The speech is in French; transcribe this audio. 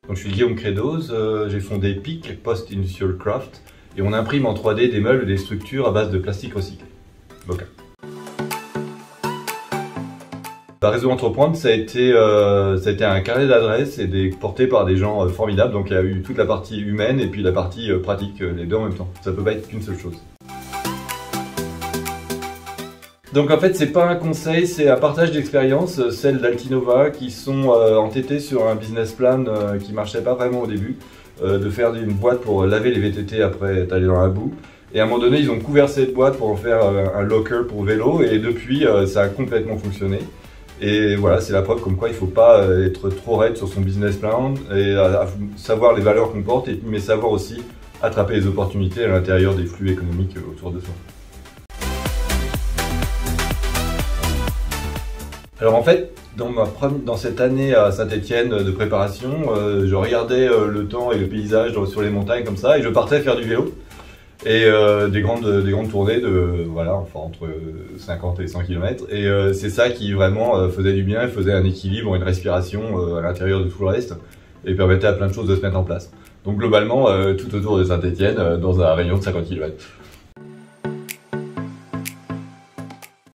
Donc je suis Guillaume Credos, j'ai fondé PIC, Post Industrial Craft, et on imprime en 3D des meubles et des structures à base de plastique recyclé. Local. La Réseau Entreprendre, ça a été un carnet d'adresses et porté par des gens formidables. Donc il y a eu toute la partie humaine et puis la partie pratique, les deux en même temps. Ça peut pas être qu'une seule chose. Donc en fait, c'est pas un conseil, c'est un partage d'expériences, celle d'Altinova, qui sont entêtés sur un business plan qui marchait pas vraiment au début, de faire une boîte pour laver les VTT après être allé dans la boue. Et à un moment donné, ils ont couvert cette boîte pour en faire un locker pour vélo, et depuis, ça a complètement fonctionné. Et voilà, c'est la preuve comme quoi il ne faut pas être trop raide sur son business plan et savoir les valeurs qu'on porte, mais savoir aussi attraper les opportunités à l'intérieur des flux économiques autour de soi. Alors en fait, dans cette année à Saint-Étienne de préparation, je regardais le temps et le paysage sur les montagnes comme ça, et je partais faire du vélo. Et des grandes tournées de, voilà, enfin entre 50 et 100 km. Et c'est ça qui vraiment faisait du bien, faisait un équilibre, une respiration à l'intérieur de tout le reste, et permettait à plein de choses de se mettre en place. Donc globalement, tout autour de Saint-Étienne, dans un rayon de 50 km.